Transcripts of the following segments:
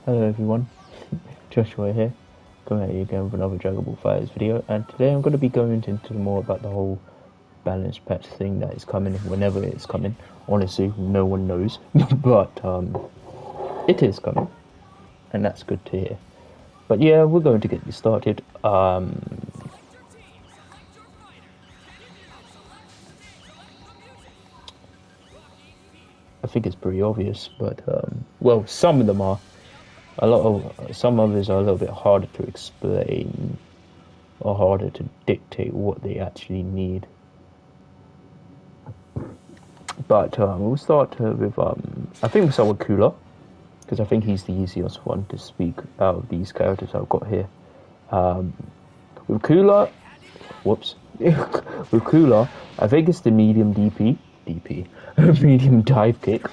Hello everyone, Joshua here, coming at you again with another Dragon Ball FighterZ video, and today I'm going to be going into more about the whole balance patch thing that is coming whenever it's coming. Honestly, no one knows, but it is coming, and that's good to hear. But yeah, we're going to get this started. I think it's pretty obvious, but well, some of them are. Some others are a little bit harder to explain or harder to dictate what they actually need. But we'll start with I think we'll start with Cooler, because I think he's the easiest one to speak out of these characters I've got here. With Cooler, whoops, with Cooler, I think it's the medium DP, medium dive kick.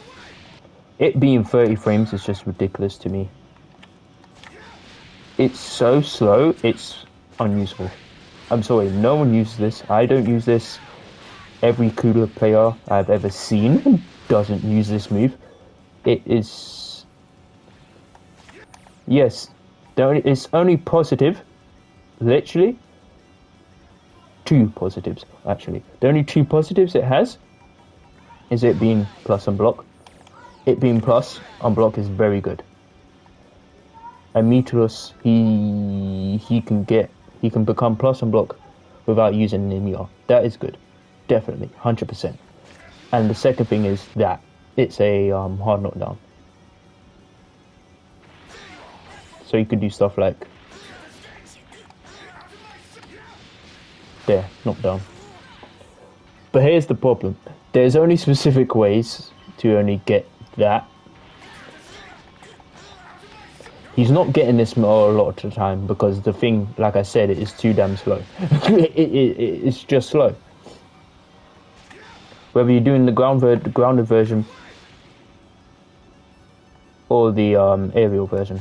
It being 30 frames is just ridiculous to me. It's so slow, it's unusable. I'm sorry, no one uses this. I don't use this. Every Cooler player I've ever seen doesn't use this move. It is... Yes, it's only positive, literally. 2 positives, actually. The only 2 positives it has is it being plus on block. It being plus on block is very good. And Meteorus, he can become plus on block without using an MER. That is good, definitely, 100%. And the second thing is that it's a hard knockdown. So you could do stuff like there, knockdown. But here's the problem: there's only specific ways to only get that. He's not getting this a lot of the time because the thing, like I said, it is too damn slow. It's just slow. Whether you're doing the grounded version or the aerial version.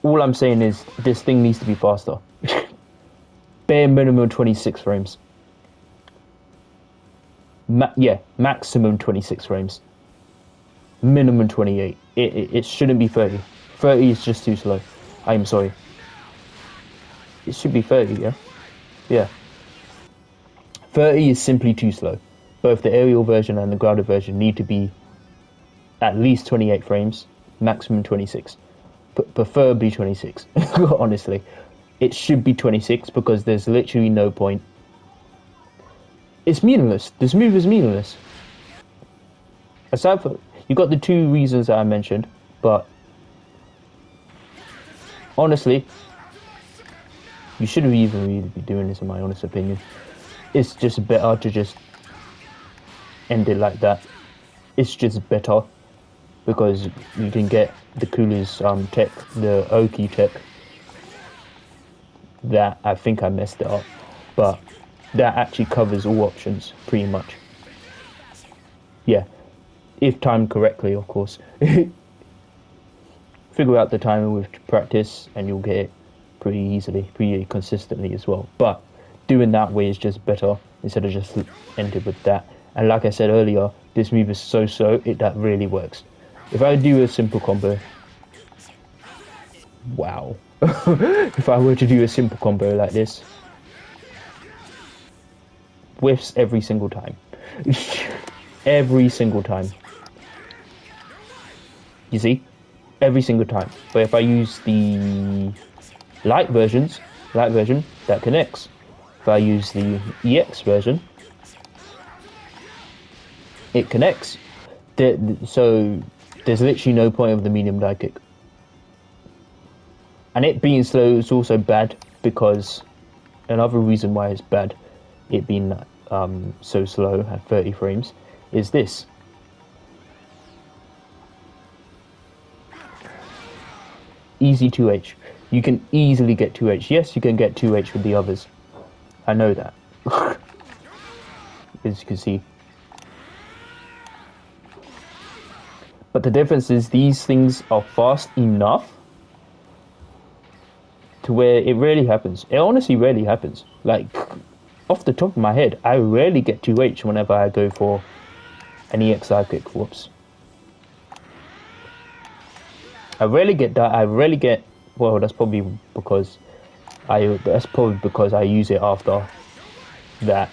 All I'm saying is this thing needs to be faster. Bare minimum 26 frames. Maximum 26 frames. Minimum 28. It shouldn't be 30. 30 is just too slow. I'm sorry. It should be 30, yeah? Yeah. 30 is simply too slow. Both the aerial version and the grounded version need to be at least 28 frames, maximum 26. Preferably 26, honestly. It should be 26 because there's literally no point. It's meaningless. This move is meaningless. Aside from... You got the 2 reasons that I mentioned, but honestly, you shouldn't even really be doing this in my honest opinion. It's just better to just end it like that. It's just better because you can get the Cooler's tech, the Oki tech. That I think I messed it up, but that actually covers all options pretty much. Yeah. If timed correctly, of course. Figure out the timing with practice and you'll get it pretty easily, pretty consistently as well. But doing that way is just better instead of just ending with that. And like I said earlier, this move is so slow, that really works. If I do a simple combo... Wow. If I were to do a simple combo like this... Whiffs every single time. Every single time. You see? Every single time. But if I use the light version, that connects. If I use the EX version, it connects. So there's literally no point of the medium dive kick. And it being slow is also bad because another reason why it's bad, it being so slow at 30 frames, is this. Easy 2H. You can easily get 2H. Yes, you can get 2H with the others. I know that. As you can see. But the difference is these things are fast enough to where it rarely happens. It honestly rarely happens. Like, off the top of my head, I rarely get 2H whenever I go for an EX dive kick. Whoops. I rarely get that. I rarely get. Well, that's probably because I use it after that.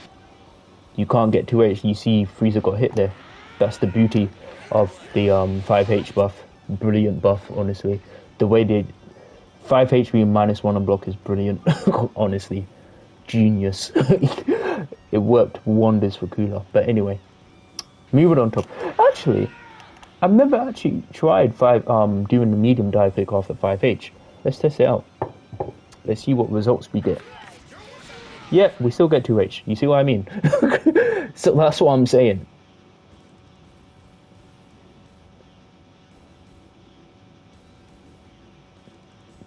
You can't get 2H. You see, Frieza got hit there. That's the beauty of the 5H buff. Brilliant buff, honestly. The way they 5H being -1 on block is brilliant. Honestly, genius. It worked wonders for Cooler. But anyway, moving on top. Actually, I've never actually tried doing the medium dive kick off at 5H. Let's test it out. Let's see what results we get. Yeah, we still get 2H. You see what I mean? So that's what I'm saying.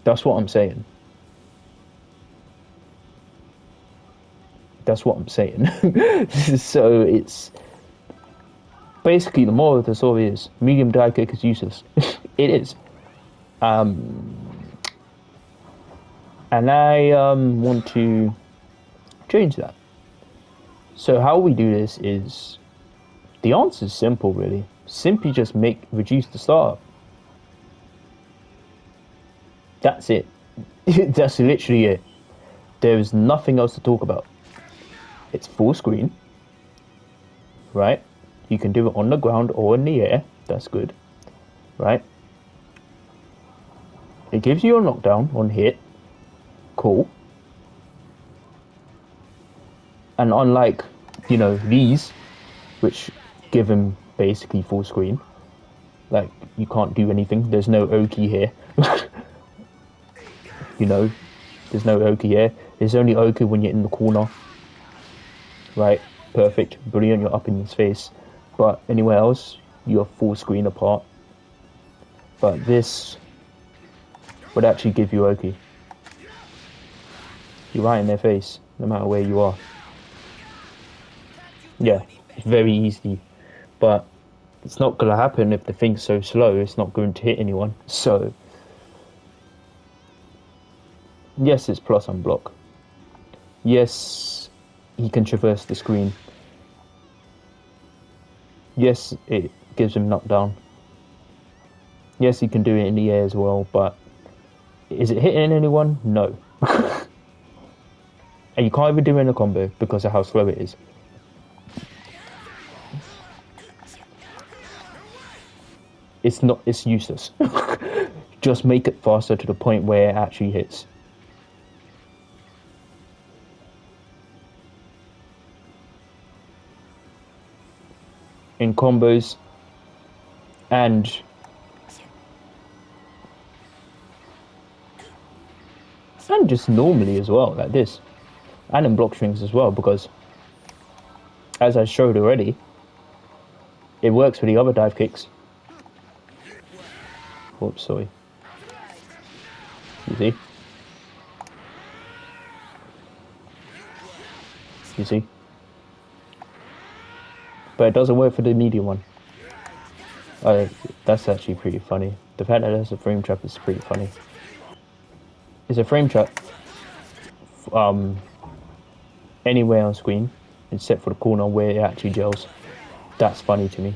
That's what I'm saying. That's what I'm saying. So it's basically the moral of the story is medium dive kick is useless. It is. And I want to change that. So how we do this is the answer is simple, really. Simply just reduce the startup. That's it. That's literally it. There is nothing else to talk about. It's full screen, right? You can do it on the ground or in the air. That's good, right? It gives you a knockdown on hit. Cool. And unlike, these, which give him basically full screen, like, you can't do anything. There's no Oki here. There's no Oki here. There's only Oki when you're in the corner. Right? Perfect. Brilliant. You're up in his face. But anywhere else, you're full screen apart. But this would actually give you Oki. You're right in their face, no matter where you are. Yeah, it's very easy. But it's not going to happen if the thing's so slow. It's not going to hit anyone. So, yes, it's plus on block. Yes, he can traverse the screen. Yes, it gives him knockdown. Yes, he can do it in the air as well, but is it hitting anyone? No. And you can't even do it in a combo because of how slow it is. It's useless. Just make it faster to the point where it actually hits. In combos and just normally as well, like this, and in block strings as well, because as I showed already, it works for the other dive kicks. Whoops, sorry. You see? You see? But it doesn't work for the medium one. That's actually pretty funny. The fact that there's a frame trap is pretty funny. It's a frame trap anywhere on screen except for the corner where it actually gels. That's funny to me.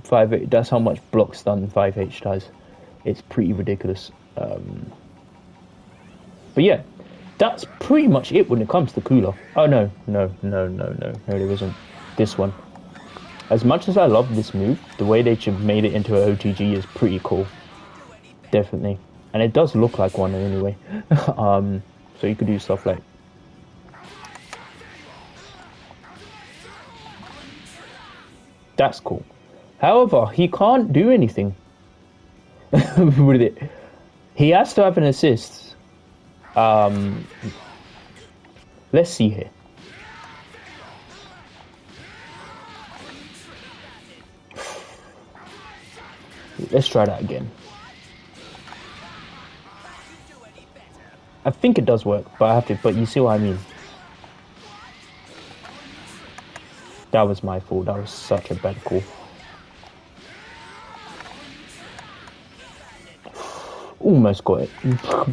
5H, that's how much block stun 5H does. It's pretty ridiculous. But yeah, that's pretty much it when it comes to Cooler. Oh no, there isn't. This one. As much as I love this move, the way they made it into an OTG is pretty cool. Definitely. And it does look like one anyway. So you could do stuff like... That's cool. However, he can't do anything with it. He has to have an assist. Let's see here. Let's try that again. I think it does work, but you see what I mean. That was my fault. That was such a bad call. Almost got it.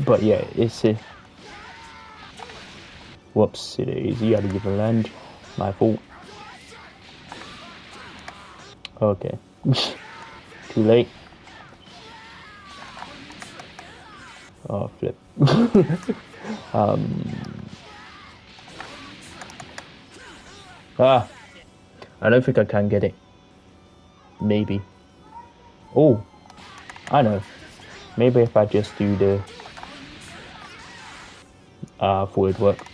But yeah, it's a... Whoops, it is. You gotta give a land. My fault. Okay. Too late. Oh, flip. Ah, I don't think I can get it. Maybe. Oh, I know. Maybe if I just do the forward work.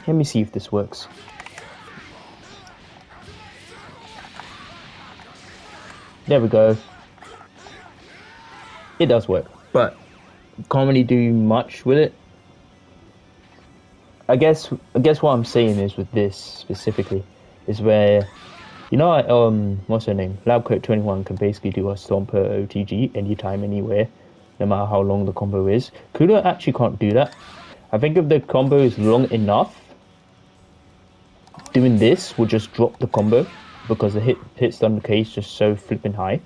Let me see if this works. There we go. It does work, but can't really do much with it. I guess what I'm saying is with this specifically is where what's her name? Labcoat21 can basically do a Stomper OTG anytime, anywhere, no matter how long the combo is. Kula actually can't do that. I think if the combo is long enough, doing this will just drop the combo because the hit stun decay is just so flipping high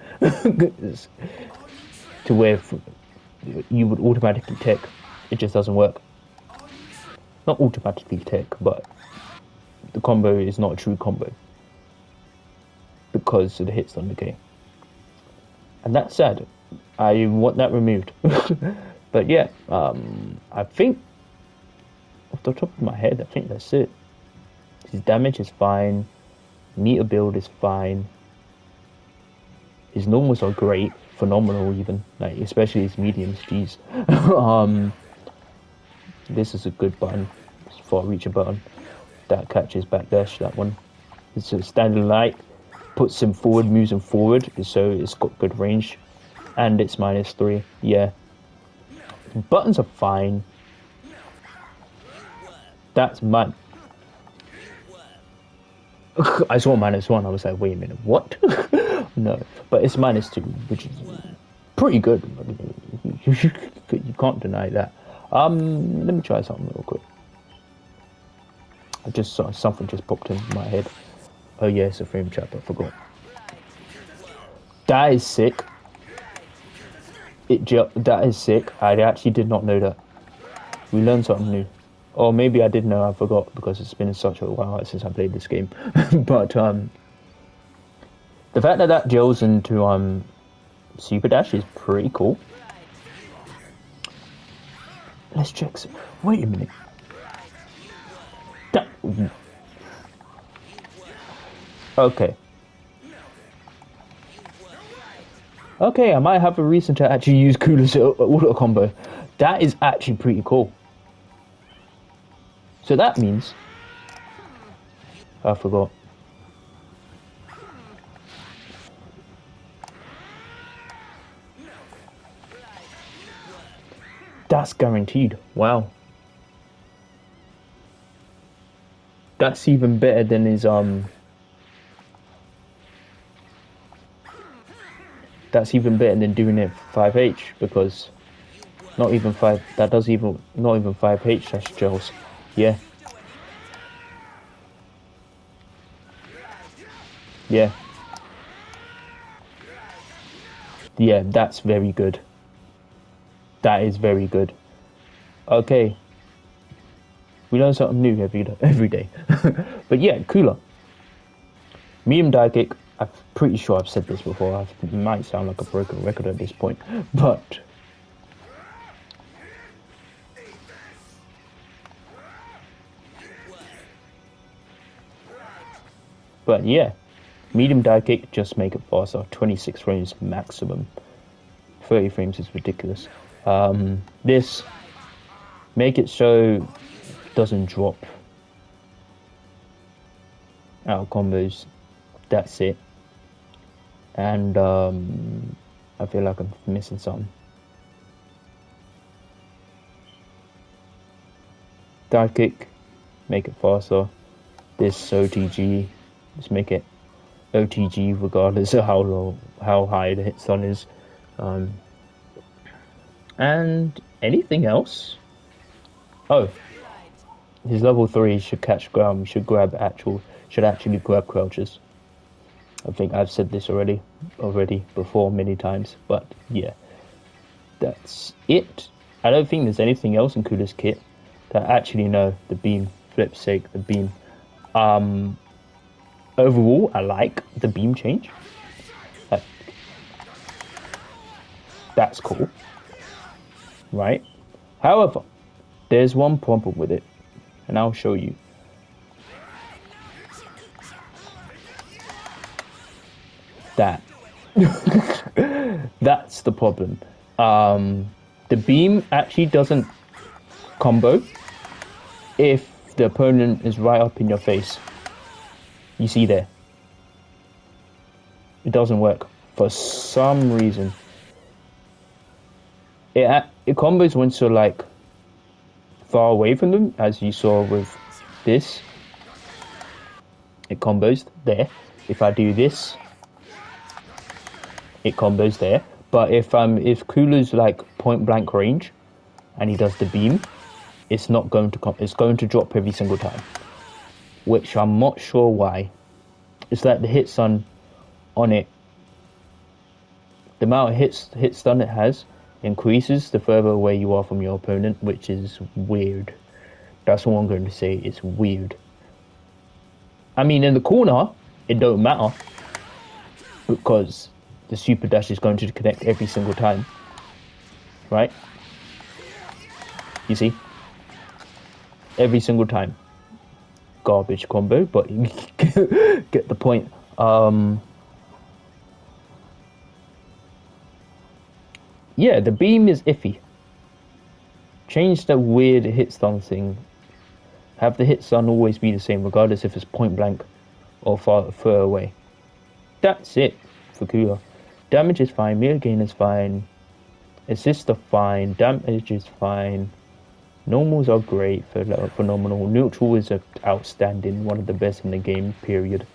to where you would automatically tech. It just doesn't work. Not automatically tech, but the combo is not a true combo because of the hit stun decay. And that's sad. I want that removed. But yeah, I think off the top of my head, I think that's it. His damage is fine. Meter build is fine. His normals are great, phenomenal even. Like especially his mediums, jeez. This is a good button. It's far reacher button. That catches backdash, that one. It's a standing light, puts him forward, moves him forward, so it's got good range. And it's -3, yeah. Buttons are fine. That's mine. I saw -1. I was like, wait a minute, what? No, but it's -2, which is pretty good. You can't deny that. Let me try something real quick. I just saw something just popped in my head. Oh yeah, it's a frame trap. I forgot. That is sick. That is sick. I actually did not know that. We learned something new. Or maybe I did know, I forgot because it's been such a while since I played this game. But the fact that that gels into Super Dash is pretty cool. Let's check. Wait a minute. Okay. Okay, I might have a reason to actually use Kula's auto combo. That is actually pretty cool. So that means... I forgot. That's guaranteed. Wow. That's even better than his That's even better than doing it 5H because not even 5. That does even not even 5H. That's gels. Yeah. Yeah. Yeah. That's very good. That is very good. Okay. We learn something new every day. But yeah, Kula. Medium dive kick. I'm pretty sure I've said this before. It might sound like a broken record at this point, but yeah, medium dive kick, just make it faster. 26 frames maximum. 30 frames is ridiculous. This make it so it doesn't drop out of combos. That's it. And I feel like I'm missing something. Dive kick, make it faster. This OTG, just make it OTG regardless of how high the hit stun is. And anything else? Oh, his level 3 should catch ground. Should actually grab crouches. I think I've said this already before many times, but yeah, that's it. I don't think there's anything else in Kula's kit that actually the beam, flip sake, the beam. overall, I like the beam change. Like, that's cool, right? However, there's one problem with it, and I'll show you. That. That's the problem. The beam actually doesn't combo if the opponent is right up in your face. You see there. It doesn't work for some reason. It combos once you're like far away from them, as you saw with this. It combos there. If I do this, it combos there. But if Kula's like point blank range, and he does the beam, it's not going to it's going to drop every single time, which I'm not sure why. It's like the hit stun on it. The amount of hit stun it has increases the further away you are from your opponent, which is weird. That's all I'm going to say. It's weird. I mean, in the corner, it don't matter because the super dash is going to connect every single time, right? You see? Every single time. Garbage combo, but you get the point. Yeah, the beam is iffy. Change the weird hit stun thing. Have the hit stun always be the same, regardless if it's point blank or far away. That's it for Kula. Damage is fine, meter gain is fine, assists are fine, damage is fine, normals are great, phenomenal, neutral is outstanding, one of the best in the game, period.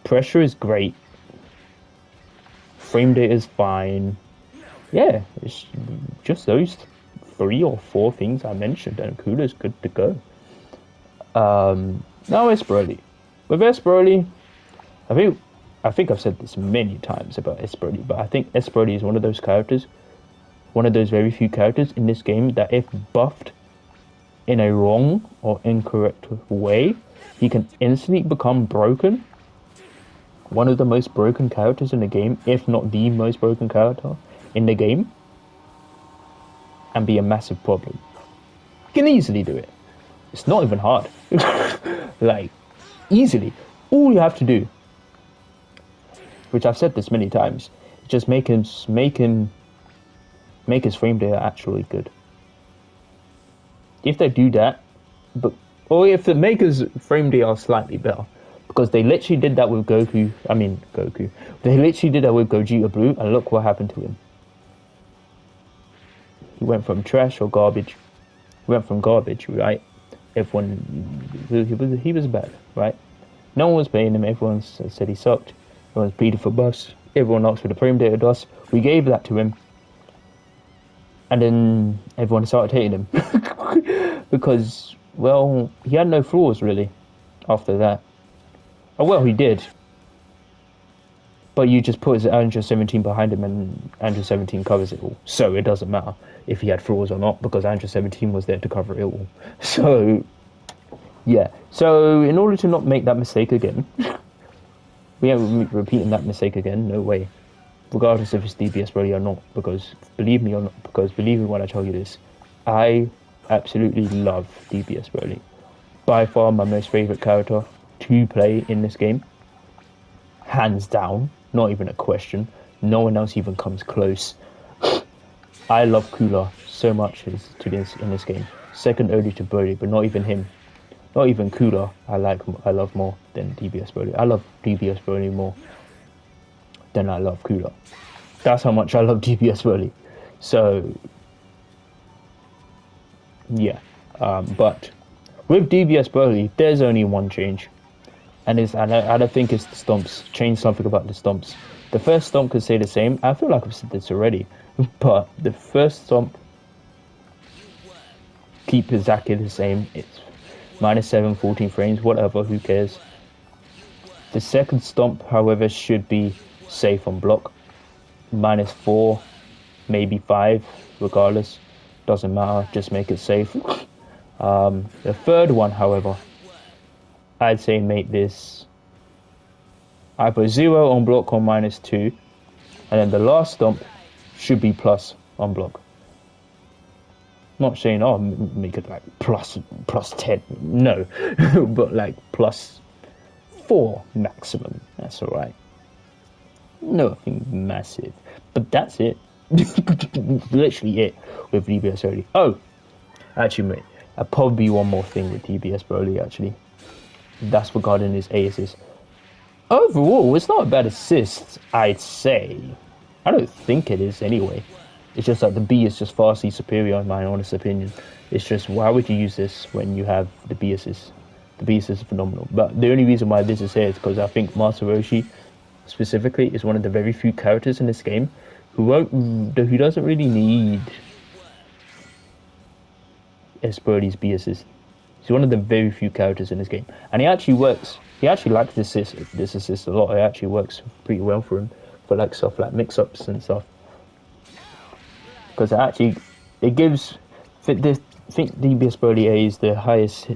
Pressure is great, frame data is fine. Yeah, it's just those 3 or 4 things I mentioned, and Kula's good to go. Now Esperoli. With Esperoli, I think I've said this many times about Esperoli, but I think Esperoli is one of those characters, one of those very few characters in this game that if buffed in a wrong or incorrect way, he can instantly become broken. One of the most broken characters in the game, if not the most broken character in the game, and be a massive problem. You can easily do it. It's not even hard. Like, easily. All you have to do, which I've said this many times, just make his frame data actually good. If they do that, or if the makers frame data are slightly better, because they literally did that with Goku. They literally did that with Gogeta Blue, and look what happened to him. He went from trash or garbage. He went from garbage, right? Everyone, he was bad, right? No one was paying him. Everyone said he sucked. Everyone's pleaded for buffs. Everyone asked for the frame data dust. We gave that to him. And then everyone started hating him. Because, well, he had no flaws, really, after that. Oh, well, he did. But you just put his Android 17 behind him and Android 17 covers it all. So it doesn't matter if he had flaws or not, because Android 17 was there to cover it all. So, yeah. So, in order to not make that mistake again... We ain't repeating that mistake again, no way. Regardless if it's DBS Broly or not, because believe me when I tell you this, I absolutely love DBS Broly. By far my most favourite character to play in this game. Hands down, not even a question. No one else even comes close. I love Kula so much in this game. Second only to Broly, but not even him. Not even Kula, I love more than DBS Broly. I love DBS Broly more than I love Kula. That's how much I love DBS Broly. So, yeah. But with DBS Broly, there's only one change. And I don't think it's the stomps. Change something about the stomps. The first stomp could stay the same. I feel like I've said this already. But the first stomp, keep exactly the same. It's -7, 14 frames, whatever, who cares. The second stomp, however, should be safe on block. -4, maybe 5, regardless. Doesn't matter, just make it safe. The third one, however, I'd say make this either 0 on block or -2, and then the last stomp should be plus on block. Not saying, oh, make it like plus 10, no, but like +4 maximum. That's all right. Nothing massive, but that's it. Literally it with DBS Broly. Oh, actually, mate, probably one more thing with DBS Broly. Actually, that's regarding his A assist. Overall, it's not a bad assist, I'd say. I don't think it is anyway. It's just that the B is just vastly superior in my honest opinion. It's just, why would you use this when you have the B assist? The B assist is phenomenal. But the only reason why this is here is because I think Master Roshi specifically is one of the very few characters in this game who doesn't really need Broly's B assist. He's one of the very few characters in this game, and he actually works. He actually likes this assist a lot. It actually works pretty well for him for like stuff like mix-ups and stuff. Because it gives. I think DBS Broly A is the highest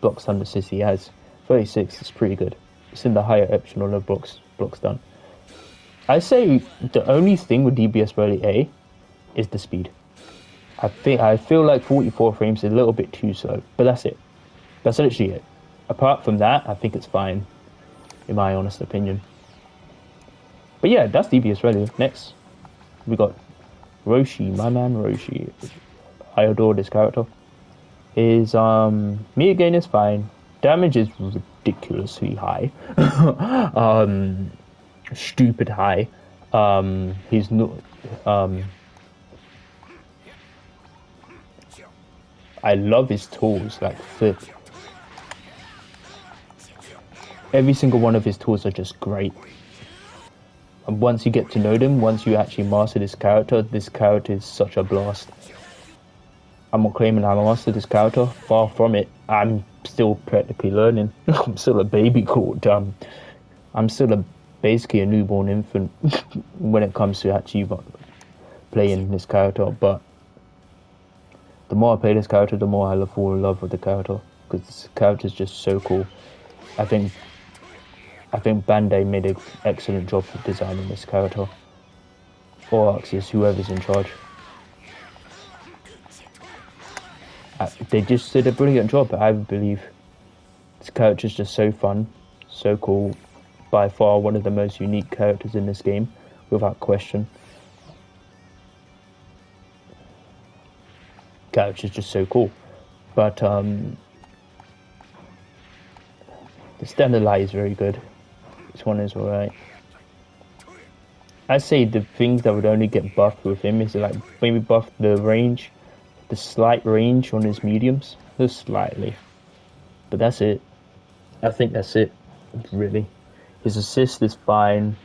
block stun assist he has. 36 is pretty good. It's in the higher echelon of block stun. I say the only thing with DBS Broly A is the speed. I feel like 44 frames is a little bit too slow, but that's it. That's literally it. Apart from that, I think it's fine, in my honest opinion. But yeah, that's DBS Broly. Next, we got Roshi, my man Roshi. I adore this character. His me again is fine. Damage is ridiculously high. Stupid high. He's not I love his tools, like flip. Every single one of his tools are just great. And once you get to know them, once you actually master this character is such a blast. I'm not claiming I mastered this character, far from it. I'm still practically learning. I'm still a baby called I'm still basically a newborn infant when it comes to actually playing this character, but the more I play this character, the more I fall in love with the character, because this character is just so cool. I think Bandai made an excellent job of designing this character. Or Axis, whoever's in charge. They just did a brilliant job, I believe. This character is just so fun, so cool. By far one of the most unique characters in this game, without question. Character is just so cool. But the standard light is very good. This one is alright. I'd say the things that would only get buffed with him is like maybe buff the range, the slight range on his mediums, just slightly. But that's it. I think that's it, really. His assist is fine.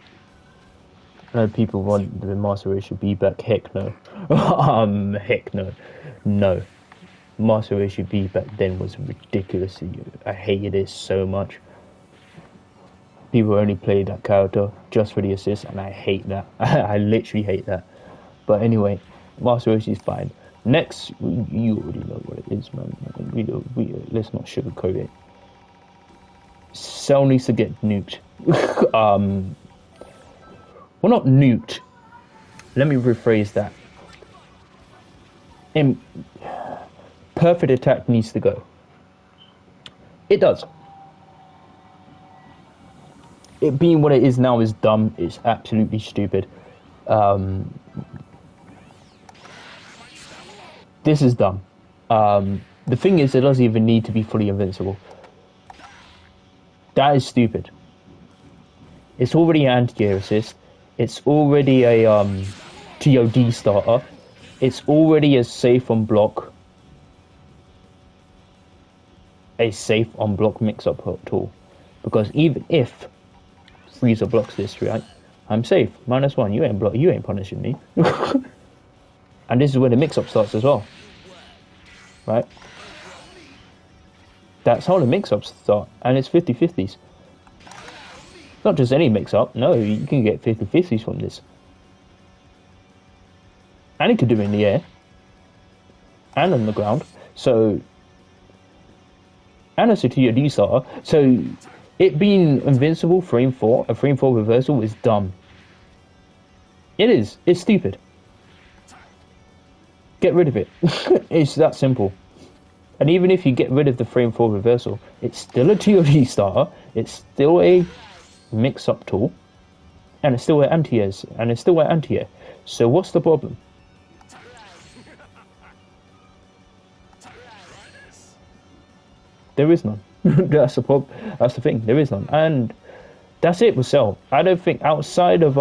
I know people want the Master Roshi B back. Heck no. Heck no. No. Master Roshi B back then was ridiculous. I hated it so much. People only play that character just for the assist, and I hate that. I literally hate that. But anyway, Master Roshi is fine. Next, you already know what it is, man. Let's not sugarcoat it. Cell needs to get nuked. Well, not nuked. Let me rephrase that. Perfect attack needs to go. It does. It being what it is now is dumb. It's absolutely stupid. This is dumb. The thing is, it doesn't even need to be fully invincible. That is stupid. It's already an anti-air assist. It's already a TOD starter. It's already a safe on block. A safe on block mix-up tool. Because even if Frieza blocks this, right? I'm safe. -1. You ain't punishing me. And this is where the mix-up starts as well. Right? That's how the mix-ups start. And it's 50-50s. Not just any mix-up. No, you can get 50-50s from this. And it could do it in the air. And on the ground. So and a Sativa starter. So it being invincible frame 4, a frame 4 reversal is dumb. It is. It's stupid. Get rid of it. It's that simple. And even if you get rid of the frame 4 reversal, it's still a TOD starter, it's still a mix-up tool, and it's still an anti-air, So what's the problem? There is none. That's the problem. That's the thing. There is none. And that's it with Cell. I don't think outside of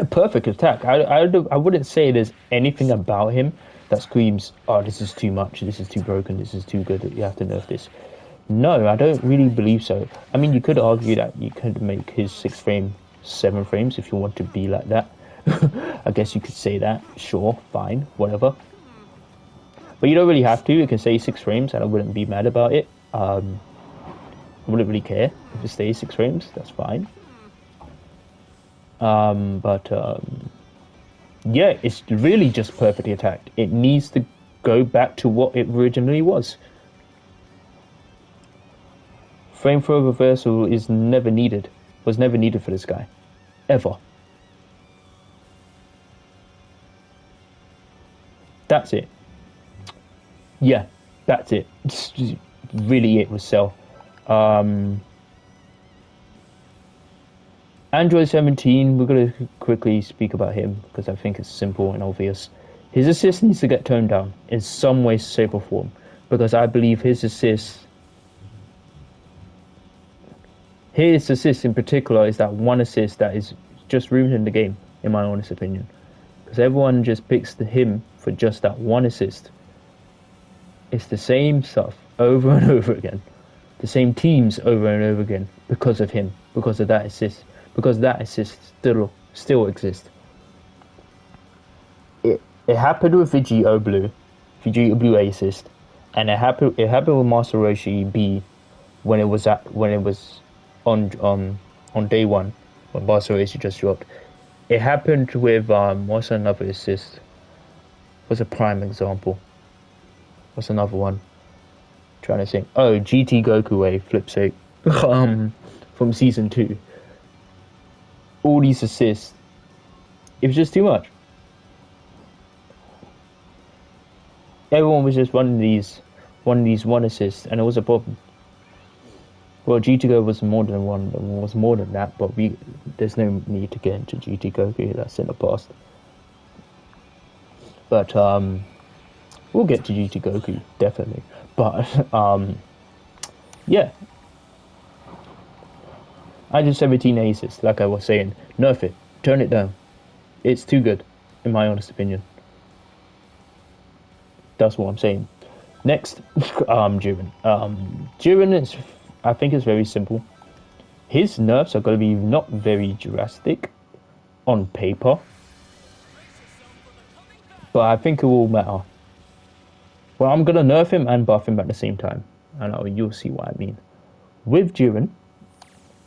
perfect attack, I wouldn't say there's anything about him that screams, oh, this is too much, this is too broken, this is too good, you have to nerf this. No, I don't really believe so. I mean, you could argue that you could make his 6 frame 7 frames if you want to be like that. I guess you could say that. Sure, fine, whatever. But you don't really have to. You can say 6 frames and I wouldn't be mad about it. I wouldn't really care if it stays 6 frames, that's fine. Yeah, it's really just perfectly attacked. It needs to go back to what it originally was. Frame 4 reversal is never needed. Was never needed for this guy. Ever. That's it. Yeah, that's it. It's really it with Cell. Android 17, we're going to quickly speak about him because I think it's simple and obvious. His assist needs to get toned down in some way, shape or form, because I believe his assist in particular is that one assist that is just ruining the game, in my honest opinion. Because everyone just picks him for just that one assist. It's the same stuff over and over again. The same teams over and over again because of him, because of that assist. Because that assist still exists. It happened with Vegito Blue A assist, and it happened with Master Roshi B when it was on day one when Master Roshi just dropped. It happened with what's another assist? What's a prime example? What's another one? I'm trying to think. Oh, GT Goku A flip sake from season 2. All these assists, it was just too much. Everyone was just running these one assists, and it was a problem. Well, GT Go was more than one, was more than that, but there's no need to get into GT Goku. That's in the past. But we'll get to GT Goku definitely. But yeah. Android 17 aces, like I was saying, nerf it, turn it down. It's too good, in my honest opinion. That's what I'm saying. Next, Jiren. Jiren I think is very simple. His nerfs are going to be not very drastic on paper, but I think it will matter. Well, I'm going to nerf him and buff him at the same time. I know, you'll see what I mean. With Jiren,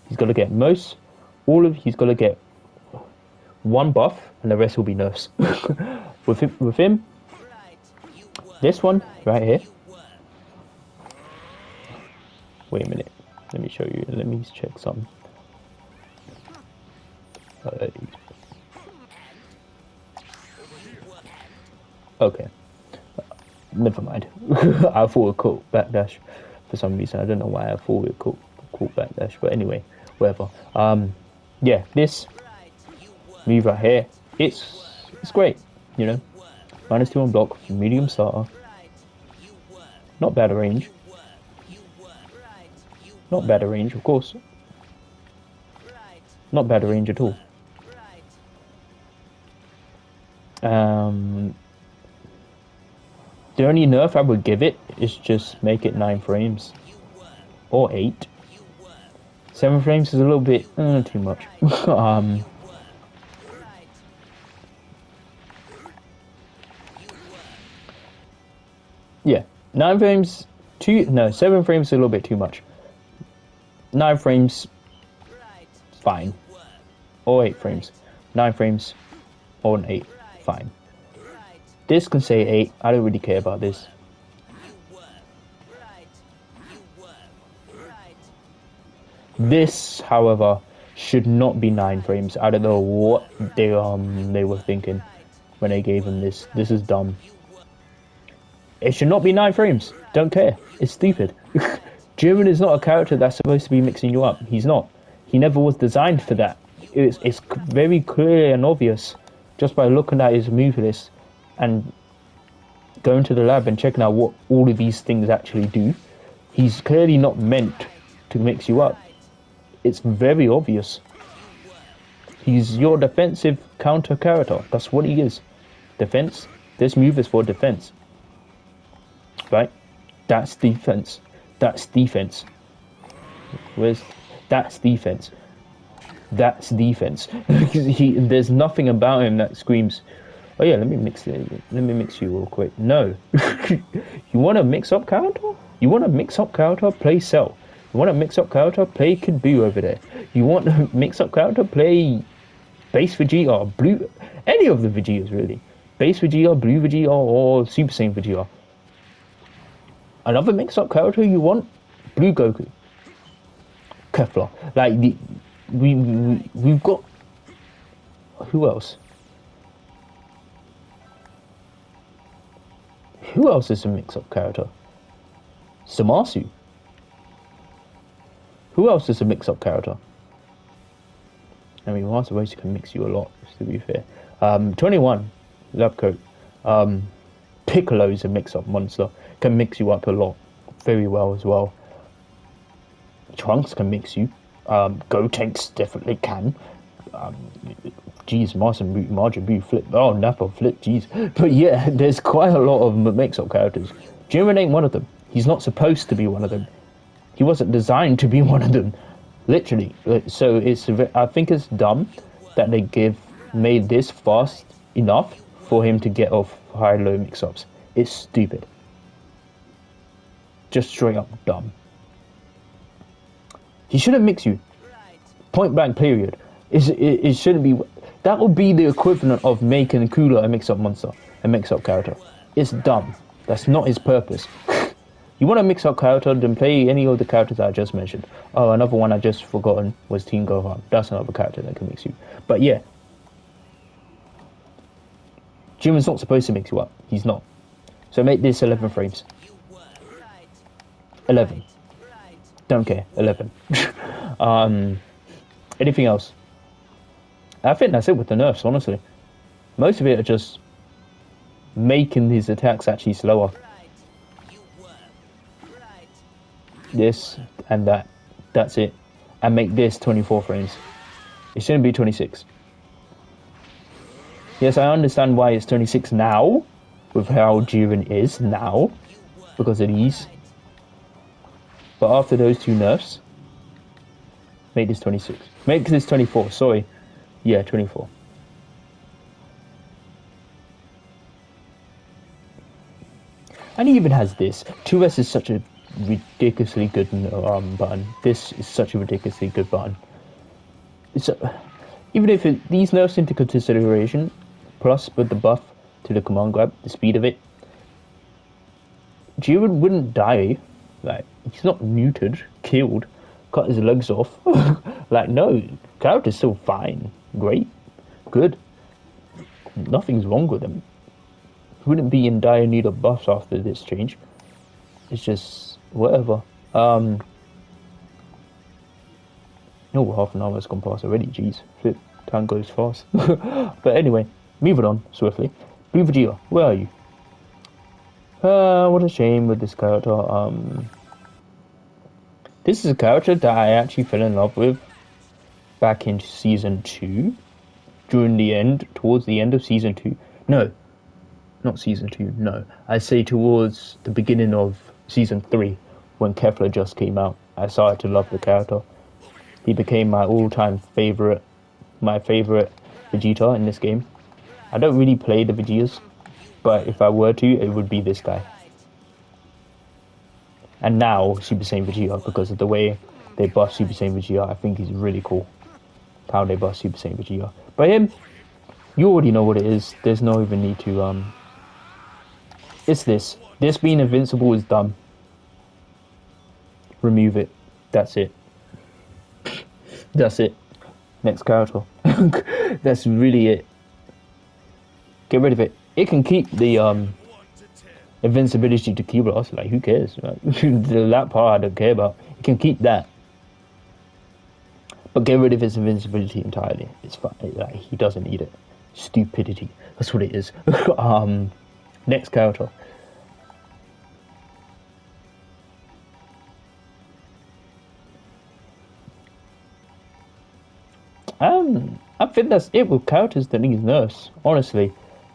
he's got to get he's got to get one buff, and the rest will be nerfs. with him, this one right here. Wait a minute. Let me show you. Let me check something. Okay. Never mind. I thought it caught backdash for some reason. I don't know why I thought it caught backdash, but anyway, whatever. Yeah, this move right here, it's great, you know. -2 on block, medium starter. Not bad at range. Not bad at range, of course. Not bad at range at all. The only nerf I would give it is just make it 9 frames. Or 8. 7 frames is a little bit too much. Yeah, 9 frames, 7 frames is a little bit too much. 9 frames, fine. Or 8 frames. 9 frames, or an 8, fine. This can say 8. I don't really care about this. This, however, should not be 9 frames. I don't know what they were thinking when they gave him this. This is dumb. It should not be 9 frames. Don't care. It's stupid. Jiren is not a character that's supposed to be mixing you up. He's not. He never was designed for that. It's very clear and obvious just by looking at his move list and going to the lab and checking out what all of these things actually do. He's clearly not meant to mix you up. It's very obvious. He's your defensive counter character. That's what he is. Defense. This move is for defense. Right? That's defense. That's defense. That's defense. That's defense. There's nothing about him that screams, oh yeah, let me mix you real quick. No. You want to mix up character? You want to mix up character? Play Cell. You want to mix up character? Play Kid Buu over there. You want to mix up character? Play Base Vegeta, Blue, any of the Vegetas really. Base Vegeta, Blue Vegeta, or Super Saiyan Vegeta. Another mix-up character you want? Blue Goku. Kefla. Like, we've got... Who else? Who else is a mix-up character? Zamasu. Who else is a mix-up character? I mean, Master Race can mix you a lot, to be fair. 21, Lab Coat. Piccolo is a mix-up monster. Can mix you up a lot. Very well as well. Trunks can mix you. Gotenks definitely can. Geez, Majin Buu flip. Oh, Nappa flip, geez. But yeah, there's quite a lot of mix-up characters. Jiren ain't one of them. He's not supposed to be one of them. He wasn't designed to be one of them. Literally. So I think it's dumb that they made this fast enough for him to get off high-low mix-ups. It's stupid. Just straight up dumb. He shouldn't mix you. Point blank period. It shouldn't be. That would be the equivalent of making Cooler a mix-up monster, a mix-up character. It's dumb. That's not his purpose. You want to mix up character, then play any of the characters I just mentioned. Oh, another one I just forgotten was Teen Gohan. That's another character that can mix you. But yeah. Jiren's not supposed to mix you up. He's not. So make this 11 frames. 11. Don't care. 11. Anything else? I think that's it with the nerfs, honestly. Most of it are just making his attacks actually slower. This and that. That's it. And make this 24 frames. It shouldn't be 26. Yes, I understand why it's 26 now, with how Jiren is now, because of these. But after those two nerfs, make this 26. Make this 24, sorry. Yeah, 24. And he even has this. 2S is such a ridiculously good button. This is such a ridiculously good button. Even if these nerfs into consideration, plus with the buff to the command grab, the speed of it, Jiren wouldn't die. Like, he's not neutered, killed, cut his legs off. Like, no, character's still fine, great, good. Nothing's wrong with him. He wouldn't be in dire need of buffs after this change. It's just whatever. Oh, half an hour has gone past already. Jeez, flip, time goes fast. But anyway, moving on swiftly. Blue Vegeta, where are you? What a shame with this character. This is a character that I actually fell in love with back in season 2. Towards the end of season 2. No, not season 2. No, I say towards the beginning of season 3, when Kefla just came out. I started to love the character. He became my all-time favorite, Vegeta in this game. I don't really play the Vegetas, but if I were to, it would be this guy. And now Super Saiyan Vegeta, because of the way they buff Super Saiyan Vegeta, I think is really cool. How they buff Super Saiyan Vegeta. But him, you already know what it is. There's no even need to It's this. This being invincible is dumb. Remove it. That's it. That's it. Next character. That's really it. Get rid of it. It can keep the invincibility to Ki Blast. Like, who cares? Like, that part I don't care about. It can keep that. But get rid of his invincibility entirely. It's fine. Like, he doesn't need it. Stupidity. That's what it is. Next character. I think that's it with characters that need nerfs, honestly.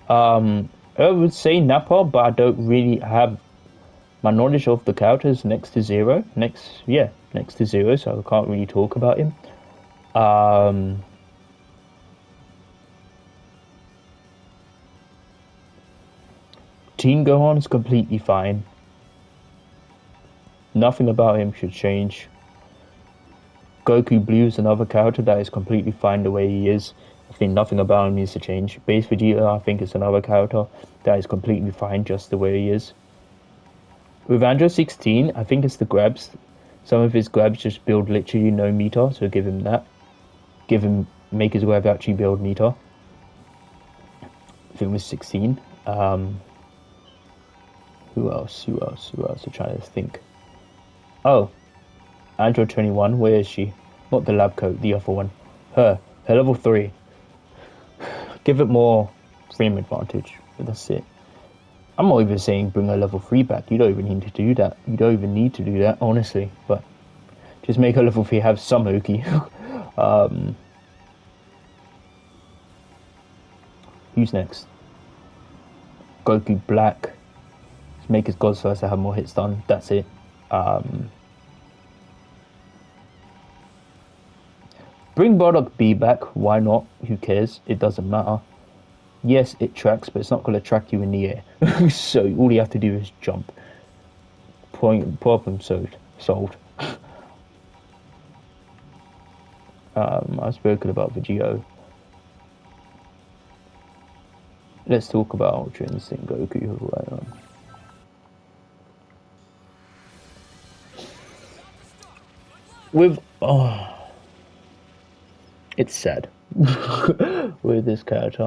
I would say Nappa, but I don't really have my knowledge of the characters next to zero. Next to zero, so I can't really talk about him. Teen Gohan is completely fine. Nothing about him should change. Goku Blue is another character that is completely fine the way he is. I think nothing about him needs to change. Base Vegeta, I think, is another character that is completely fine just the way he is. With Android 16, I think it's the grabs. Some of his grabs just build literally no meter, so give him that. Make his grab actually build meter. I think it was 16. Who else? I'm trying to think. Oh, Android 21, where is she? Not the lab coat, the other one. Her level 3. Give it more frame advantage, but that's it. I'm not even saying bring her level 3 back. You don't even need to do that. You don't even need to do that, honestly. But just make her level 3 have some Oki. Who's next? Goku Black. Just make his gods first to have more hits done. That's it. Bring Bardock B back. Why not? Who cares? It doesn't matter. Yes, it tracks, but it's not going to track you in the air. So all you have to do is jump. Problem solved. I've spoken about Vegito. Let's talk about Ultra Instinct Goku right on. It's sad with this character.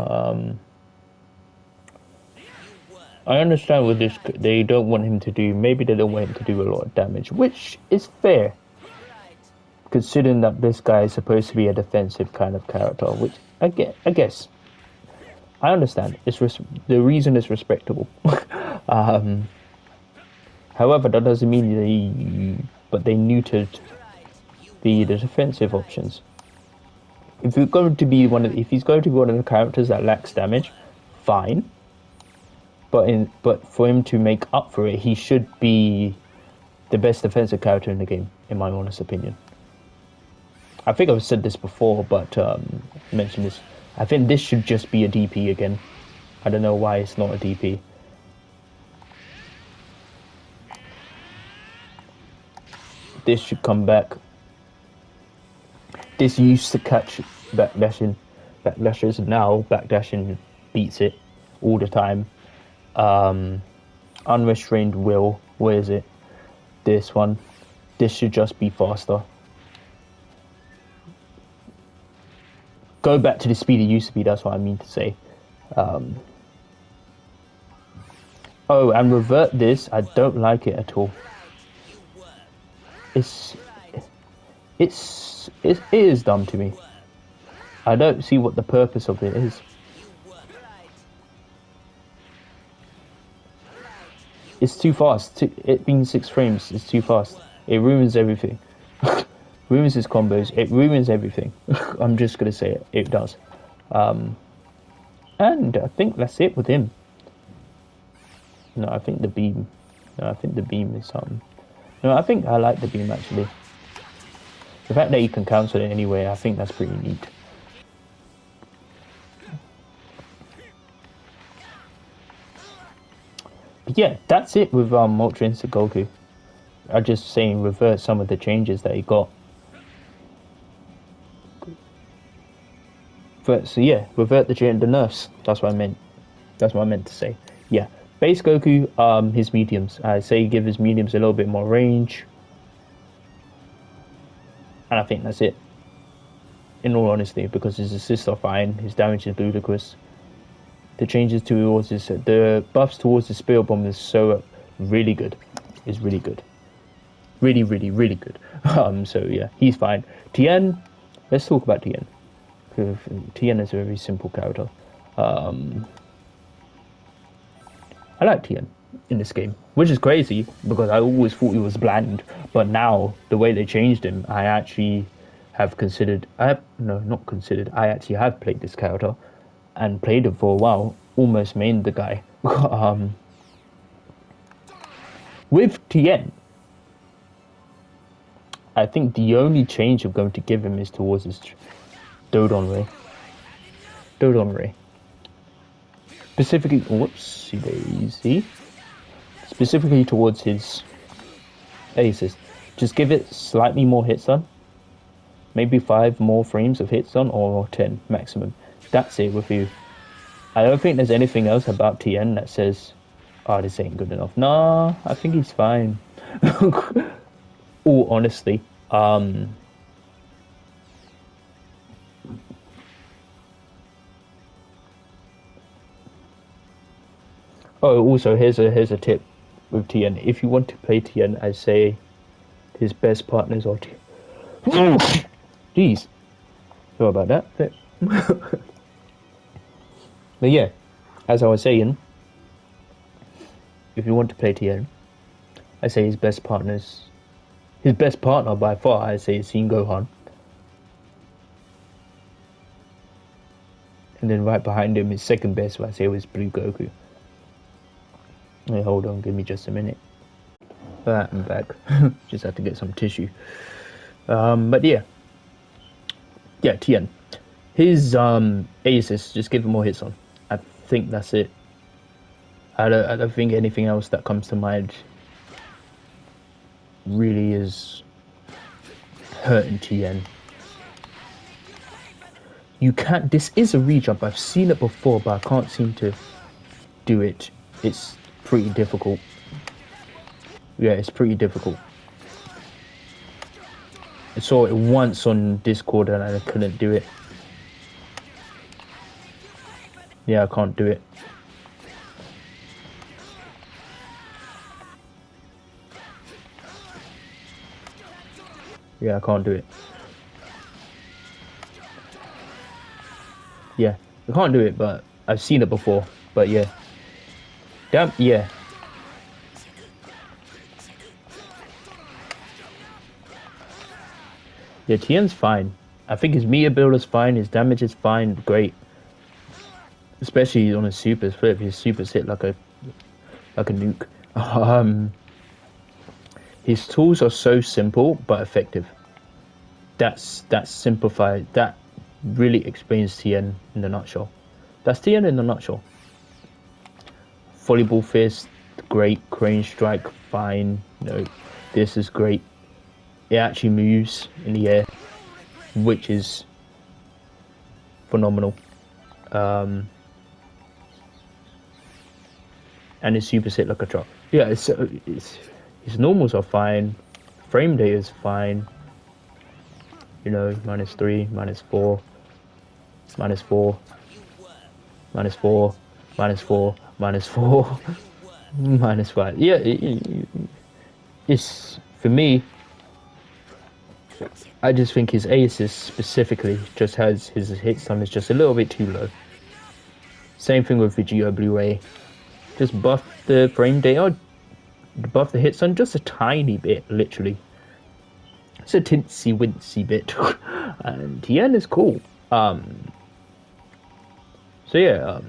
I understand with this, they don't want him to do. Maybe they don't want him to do a lot of damage, which is fair, considering that this guy is supposed to be a defensive kind of character. Which I guess I understand. The reason is respectable. However, that doesn't mean they neutered the defensive options. If he's going to be one of the characters that lacks damage, fine. But for him to make up for it, he should be the best defensive character in the game, in my honest opinion. I think I've said this before, but mentioned this. I think this should just be a DP again. I don't know why it's not a DP. This should come back. This used to catch backdashing. Backdashers now backdashing beats it all the time. Unrestrained will. Where is it? This one. This should just be faster. Go back to the speed it used to be. That's what I mean to say. Oh, and revert this. I don't like it at all. It is dumb to me. I don't see what the purpose of it is. It's too fast. It being 6 frames is too fast. It ruins everything. Ruins his combos. It ruins everything. I'm just gonna say it. It does. And I think that's it with him. No, I think the beam. No, I think the beam is something. No, I think I like the beam actually. The fact that you can cancel it anyway, I think that's pretty neat. But yeah, that's it with Ultra Instinct Goku. I'm just saying revert some of the changes that he got. But so yeah, revert the nerfs. That's what I meant. That's what I meant to say. Yeah. Base Goku, his mediums. I say give his mediums a little bit more range. And I think that's it. In all honesty, because his assists are fine, his damage is ludicrous. The changes towards his, the buffs towards the Spirit Bomb is so really good. Is really good. Really, really, really good. So yeah, he's fine. Tien, let's talk about Tien. Tien is a very simple character. I like Tien in this game, which is crazy because I always thought he was bland, but now the way they changed him, I actually have considered. Not considered. I actually have played this character, and played him for a while. Almost mained the guy. With Tien, I think the only change I'm going to give him is towards his Dodon Ray. Dodon Ray. Specifically, whoopsie daisy. Specifically towards his aces. Just give it slightly more hits on. Maybe 5 more frames of hits on, or 10 maximum. That's it with you. I don't think there's anything else about Tien that says, oh, this ain't good enough. Nah, I think he's fine. All honestly. Oh, also here's a tip with Tien. If you want to play Tien, I say his best partners are Jeez. Sorry about that. But yeah, as I was saying, if you want to play Tien, I say his best partner by far, I say is Shin Gohan. And then right behind him, his second best, I say, was Blue Goku. Wait, hold on, give me just a minute. I'm back. Just have to get some tissue. But yeah. Yeah, Tien. His aces, just give him more hits on. I think that's it. I don't think anything else that comes to mind really is hurting Tien. You can't. This is a rejump. I've seen it before, but I can't seem to do it. It's pretty difficult. Yeah, it's pretty difficult. I saw it once on Discord and I couldn't do it. Yeah, I can't do it. Yeah, I can't do it. Yeah, I can't do it, but I've seen it before. But yeah. Damn, yeah. Yeah, Tien's fine. I think his meter build is fine, his damage is fine, great. Especially on his supers flip, his supers hit like a nuke. His tools are so simple but effective. That's simplified. That really explains Tien in a nutshell. That's Tien in a nutshell. Volleyball fist, great. Crane strike, fine. No, this is great. It actually moves in the air, which is phenomenal. And his super hit like a truck. Yeah, it's his normals are fine. Frame data is fine. You know, -3, -4, -4, -4, -4, -4, -5. Yeah, it's for me. I just think his aces specifically just has his hit stun is just a little bit too low. Same thing with Vegeta Blu-ray. Just buff the frame data, buff the hit stun just a tiny bit, literally. It's a tinsy wincy bit. And Tien is cool. So yeah,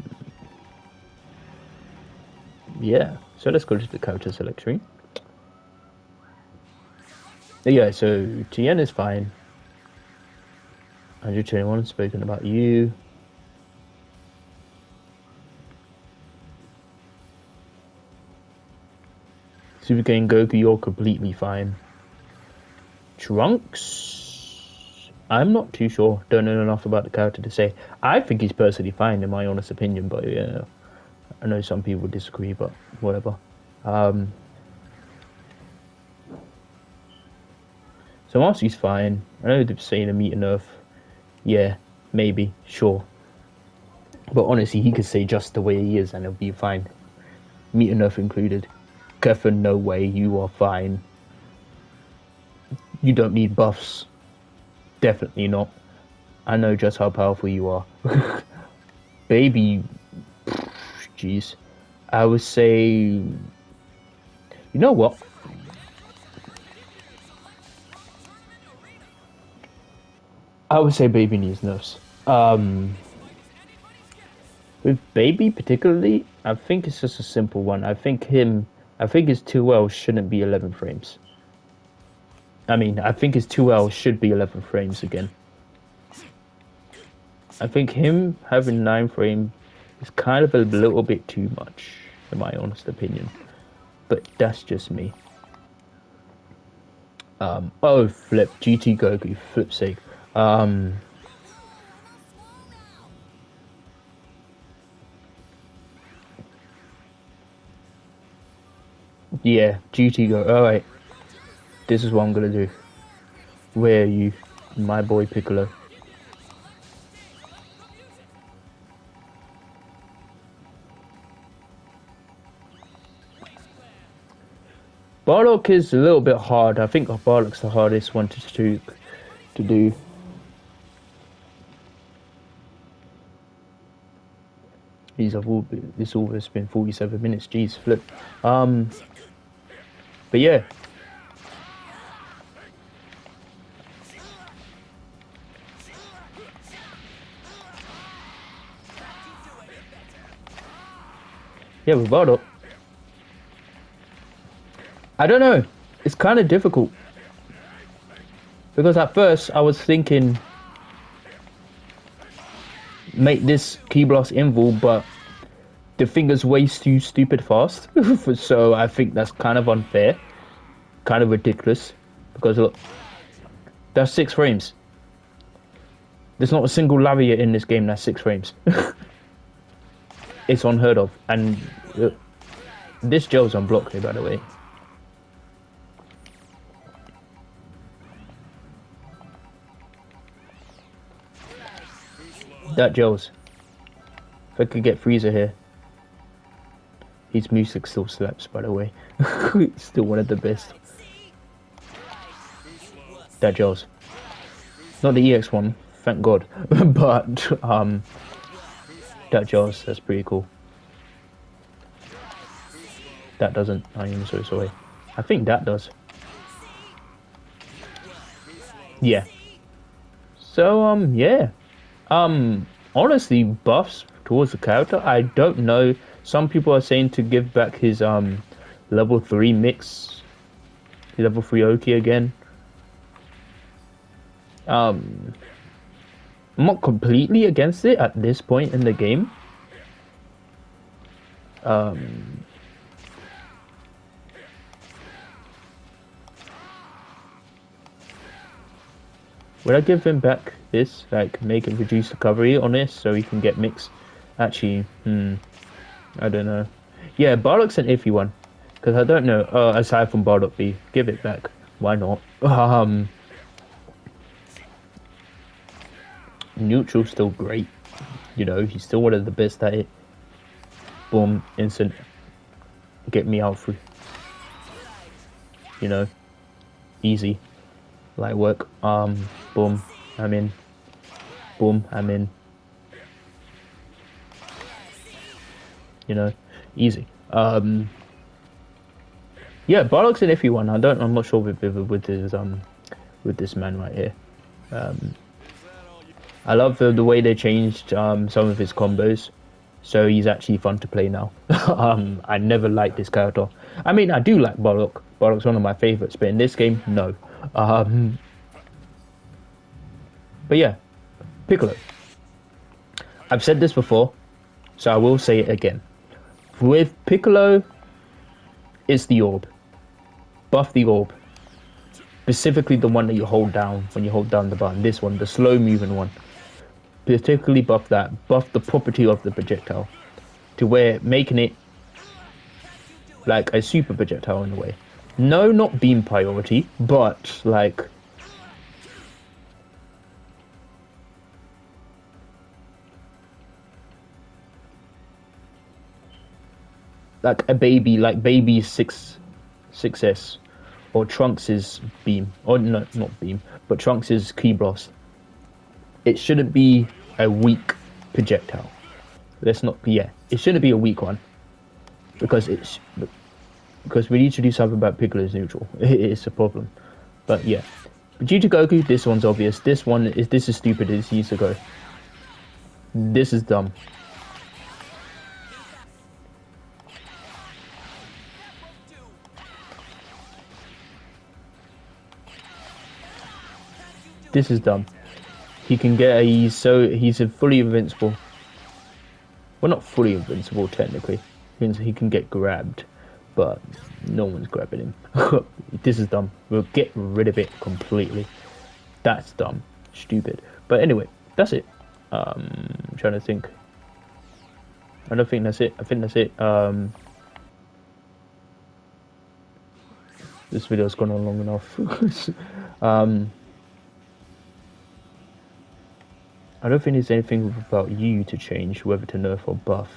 yeah. So let's go to the character select screen. Yeah, so Tien is fine. 121 spoken about you. Super Saiyan Goku, you're completely fine. Trunks? I'm not too sure. Don't know enough about the character to say. I think he's personally fine in my honest opinion, but yeah. I know some people disagree, but whatever. So Marcy's fine. I know they're saying a meter nerf. Yeah, maybe, sure. But honestly, he could say just the way he is and it'll be fine. Meter nerf included. Kefin, no way, you are fine. You don't need buffs. Definitely not. I know just how powerful you are. Baby, jeez. I would say... You know what? I would say Baby needs nerfs. With Baby particularly, I think it's just a simple one. I think his 2L shouldn't be 11 frames. I think his 2L should be 11 frames again. I think him having 9 frames is kind of a little bit too much, in my honest opinion. But that's just me. Oh, flip. GT Goku, flip's sake. Yeah, GT Go. Alright. This is what I'm gonna do. Where are you, my boy Piccolo? Bardock is a little bit hard. I think Bardock's the hardest one to do. This almost been 47 minutes. Jeez, flip. But yeah. Yeah, with Bardock. I don't know. It's kind of difficult. Because at first I was thinking make this Ki Blast invul, but the finger's way too stupid fast. So I think that's kind of unfair. Kind of ridiculous. Because look, that's 6 frames. There's not a single Lariat in this game that's 6 frames. It's unheard of. And this gel's unblocked here, by the way. That gels. If I could get Frieza here. His music still slaps, by the way. It's still one of the best. That gels. Not the EX one, thank God. But that gels, that's pretty cool. That doesn't. I am so sorry. I think that does. Yeah. So yeah. Honestly, buffs towards the character, I don't know. Some people are saying to give back his level 3 mix, his level 3 Oki again. I'm not completely against it at this point in the game. Would I give him back this? Like, make him reduce recovery on this so he can get mixed? Actually, I don't know. Yeah, Bardock's an iffy one. Because I don't know. Aside from Bardock B, give it back. Why not? Neutral's still great. You know, he's still one of the best at it. Boom, instant. Get me out through. You know, easy. Light work. Boom, I'm in. Boom, I'm in. You know, easy. Yeah, Bardock's an iffy one. I'm not sure with this man right here. I love the way they changed some of his combos, so he's actually fun to play now. I never liked this character. I mean, I do like Bardock. Bardock's one of my favorites, but in this game, no. But yeah, Piccolo. I've said this before, so I will say it again. With Piccolo, it's the orb. Buff the orb. Specifically the one that you hold down when you hold down the button. This one, the slow moving one. Particularly buff that. Buff the property of the projectile. to where making it like a super projectile in a way. No, not beam priority, but like a baby, like baby 6S, or Trunks's beam, or no, not beam, but Trunks's Ki Blast. It shouldn't be a weak projectile. Let's not, yeah, it shouldn't be a weak one because because we need to do something about Piccolo's neutral. It's a problem, but yeah. Due to Goku, this one's obvious. This is stupid. This needs to go. This is dumb. This is dumb. He can get he's a fully invincible. Well, not fully invincible technically. He can get grabbed, but no one's grabbing him. This is dumb. We'll get rid of it completely. That's dumb. Stupid. But anyway, that's it. I'm trying to think. I don't think that's it. I think that's it. This video's gone on long enough. I don't think there's anything about you to change, whether to nerf or buff.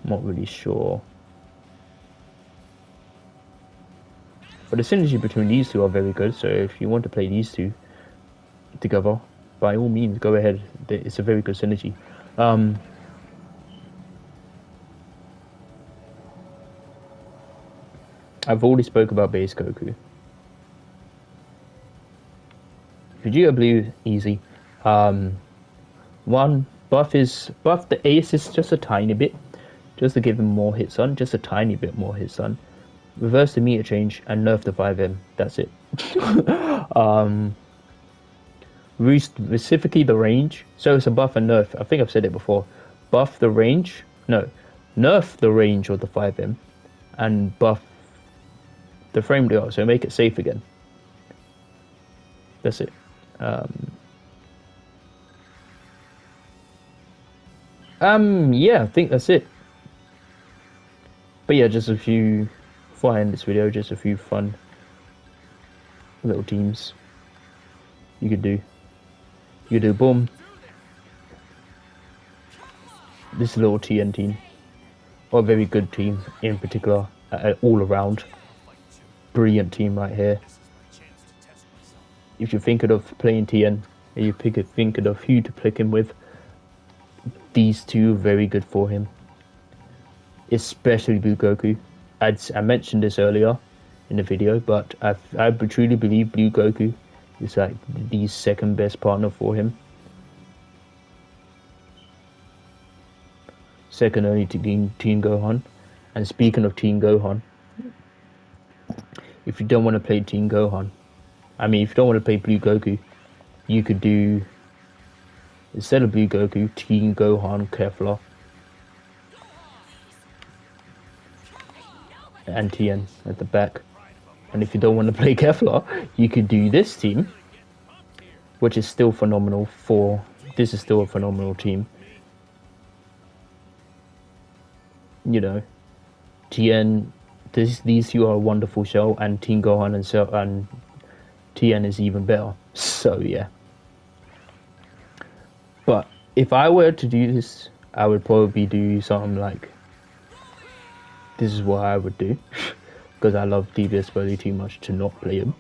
I'm not really sure. But the synergy between these two are very good, so if you want to play these two together, by all means, go ahead. It's a very good synergy. I've already spoke about base Goku. Vegeta Blue, easy. One, buff the ace is just a tiny bit, just to give him more hits on, just a tiny bit more hits on. Reverse the meter change and nerf the 5M. That's it. Specifically the range. So it's a buff and nerf. I think I've said it before. Buff the range. No, nerf the range of the 5M, and buff the frame rate. So make it safe again. That's it. Yeah, I think that's it. But yeah, just a few, before I end this video, just a few fun little teams you could do. You could do boom. This little TN team, or a very good team in particular, all around. Brilliant team right here. If you're thinking of playing TN, and you're thinking of who to pick him with, these two are very good for him. Especially Blue Goku. I mentioned this earlier in the video, but I truly believe Blue Goku is like the second best partner for him. Second only to Teen Gohan. And speaking of Teen Gohan, if you don't want to play Teen Gohan, if you don't want to play Blue Goku, you could do, instead of Blue Goku, Teen Gohan Kefla and TN at the back. And if you don't want to play Kefla, you could do this team, which is still phenomenal. This is still a phenomenal team. You know, TN, these two are a wonderful show, and Teen Gohan and TN is even better. So yeah. But if I were to do this, I would probably do something like, this is what I would do, because I love DBS Broly too much to not play him.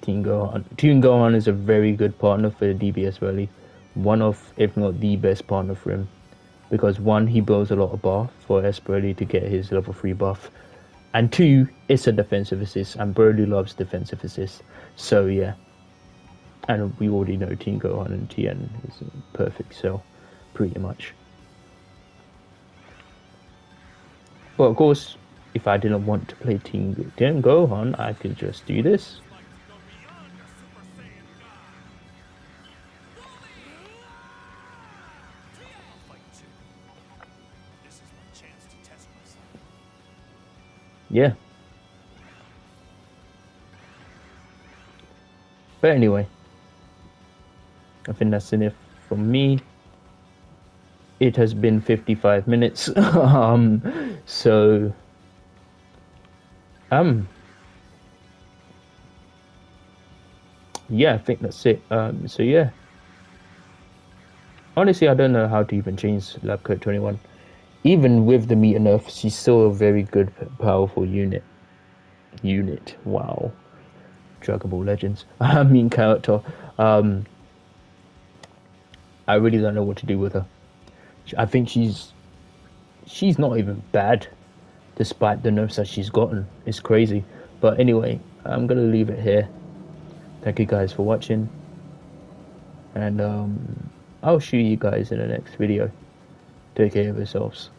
Teen Gohan is a very good partner for DBS Broly. One of, if not the best partner for him. Because one, he blows a lot of bar for S Broly to get his level 3 buff. And two, it's a defensive assist, and Broly loves defensive assist. So yeah. And we already know Teen Gohan and TN is a perfect cell, pretty much. But of course, if I didn't want to play Teen Gohan, I could just do this. Yeah. But anyway, I think that's enough from me. it has been 55 minutes. So um yeah, I think that's it. So yeah, honestly, I don't know how to even change Lab Coat 21. Even with the meter nerf, she's still a very good, powerful unit. Wow. Dragon Ball Legends. I mean character. Um, I really don't know what to do with her. I think she's not even bad, despite the nerfs that she's gotten. It's crazy. But anyway, I'm gonna leave it here. Thank you guys for watching, and I'll see you guys in the next video. Take care of yourselves.